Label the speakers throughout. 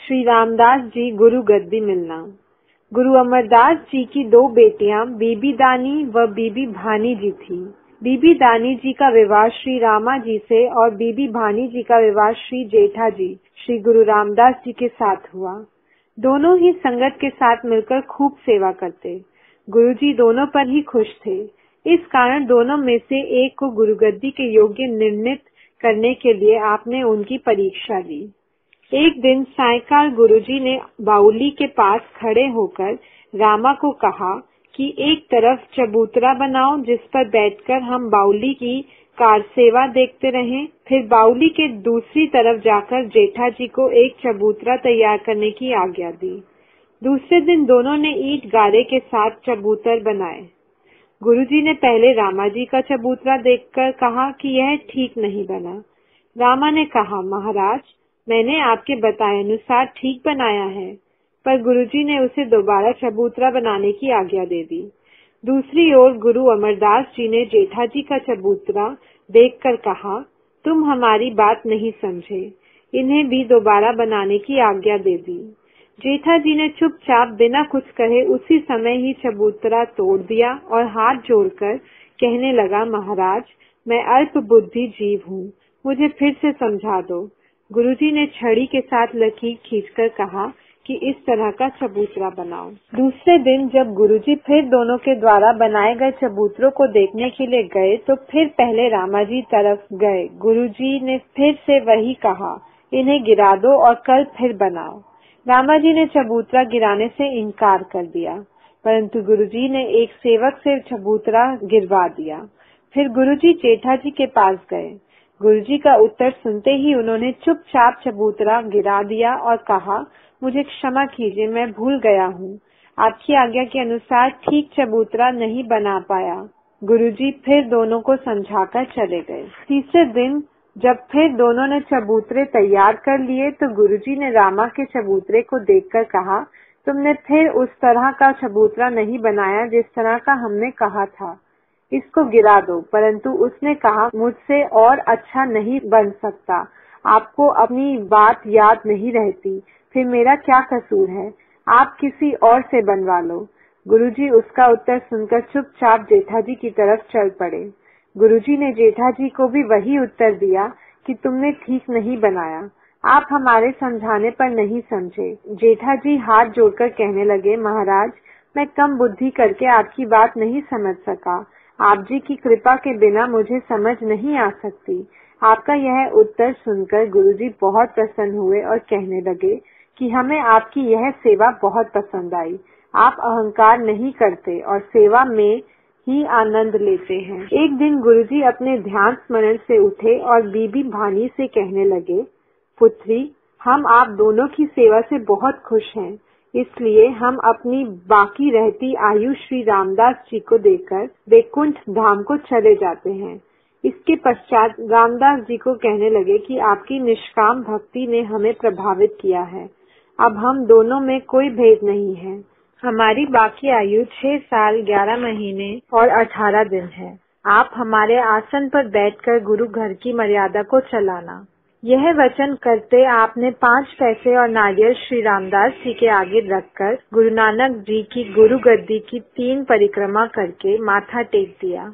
Speaker 1: श्री रामदास जी गुरु गद्दी मिलना। गुरु अमरदास जी की दो बेटियां बीबी दानी व बीबी भानी जी थी। बीबी दानी जी का विवाह श्री रामा जी से और बीबी भानी जी का विवाह श्री जेठा जी श्री गुरु रामदास जी के साथ हुआ। दोनों ही संगत के साथ मिलकर खूब सेवा करते। गुरुजी दोनों पर ही खुश थे। इस कारण दोनों में से एक को गुरुगद्दी के योग्य निर्णित करने के लिए आपने उनकी परीक्षा ली। एक दिन सायंकाल गुरुजी ने बाउली के पास खड़े होकर रामा को कहा कि एक तरफ चबूतरा बनाओ जिस पर बैठकर हम बाउली की कार सेवा देखते रहें। फिर बाउली के दूसरी तरफ जाकर जेठा जी को एक चबूतरा तैयार करने की आज्ञा दी। दूसरे दिन दोनों ने ईंट गारे के साथ चबूतर बनाए। गुरुजी ने पहले रामा जी का चबूतरा देखकर कहा कि यह ठीक नहीं बना। रामा ने कहा, महाराज मैंने आपके बताए अनुसार ठीक बनाया है, पर गुरुजी ने उसे दोबारा चबूतरा बनाने की आज्ञा दे दी। दूसरी ओर गुरु अमरदास जी ने जेठा जी का चबूतरा देखकर कहा, तुम हमारी बात नहीं समझे, इन्हें भी दोबारा बनाने की आज्ञा दे दी। जेठा जी ने चुपचाप बिना कुछ कहे उसी समय ही चबूतरा तोड़ दिया और हाथ जोड़कर कहने लगा, महाराज मैं अल्प बुद्धि जीव हूँ, मुझे फिर से समझा दो। गुरुजी ने छड़ी के साथ लकीर खींचकर कहा कि इस तरह का चबूतरा बनाओ। दूसरे दिन जब गुरुजी फिर दोनों के द्वारा बनाए गए चबूतरों को देखने के लिए गए तो फिर पहले रामा जी तरफ गए। गुरुजी ने फिर से वही कहा, इन्हें गिरा दो और कल फिर बनाओ। रामा जी ने चबूतरा गिराने से इनकार कर दिया, परंतु गुरुजी ने एक सेवक से चबूतरा गिरवा दिया। फिर गुरुजी जेठा जी के पास गए। गुरुजी का उत्तर सुनते ही उन्होंने चुपचाप चबूतरा गिरा दिया और कहा, मुझे क्षमा कीजिए, मैं भूल गया हूँ, आपकी आज्ञा के अनुसार ठीक चबूतरा नहीं बना पाया। गुरुजी फिर दोनों को समझाकर चले गए। तीसरे दिन जब फिर दोनों ने चबूतरे तैयार कर लिए तो गुरुजी ने रामा के चबूतरे को देखकर कहा, तुमने फिर उस तरह का चबूतरा नहीं बनाया जिस तरह का हमने कहा था, इसको गिरा दो। परंतु उसने कहा, मुझसे और अच्छा नहीं बन सकता, आपको अपनी बात याद नहीं रहती, फिर मेरा क्या कसूर है, आप किसी और से बनवा लो। गुरुजी उसका उत्तर सुनकर चुपचाप जेठा जी की तरफ चल पड़े। गुरुजी ने जेठा जी को भी वही उत्तर दिया कि तुमने ठीक नहीं बनाया, आप हमारे समझाने पर नहीं समझे। जेठा जी हाथ जोड़कर कहने लगे, महाराज मैं कम बुद्धि करके आपकी बात नहीं समझ सका, आप जी की कृपा के बिना मुझे समझ नहीं आ सकती। आपका यह उत्तर सुनकर गुरुजी बहुत प्रसन्न हुए और कहने लगे कि हमें आपकी यह सेवा बहुत पसंद आई। आप अहंकार नहीं करते और सेवा में ही आनंद लेते हैं। एक दिन गुरुजी अपने ध्यान स्मरण से उठे और बीबी भानी से कहने लगे, पुत्री हम आप दोनों की सेवा से बहुत खुश हैं, इसलिए हम अपनी बाकी रहती आयु श्री रामदास जी को देकर वैकुंठ धाम को चले जाते हैं। इसके पश्चात रामदास जी को कहने लगे कि आपकी निष्काम भक्ति ने हमें प्रभावित किया है, अब हम दोनों में कोई भेद नहीं है। हमारी बाकी आयु 6 साल 11 महीने और 18 दिन है। आप हमारे आसन पर बैठकर गुरु घर की मर्यादा को चलाना। यह वचन करते आपने 5 पैसे और नारियल श्री रामदास जी के आगे रखकर गुरु नानक जी की गुरु गद्दी की 3 परिक्रमा करके माथा टेक दिया।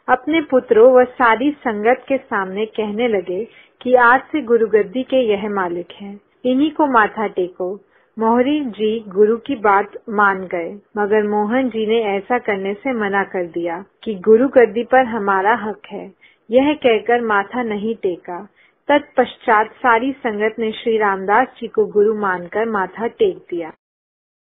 Speaker 1: अपने पुत्रों व सारी संगत के सामने कहने लगे कि आज से गुरु गद्दी के यह मालिक हैं, इन्हीं को माथा टेको। मोहरी जी गुरु की बात मान गए, मगर मोहन जी ने ऐसा करने से मना कर दिया कि गुरु गद्दी पर हमारा हक है, यह कहकर माथा नहीं टेका। तत्पश्चात सारी संगत ने श्री रामदास जी को गुरु मानकर माथा टेक दिया।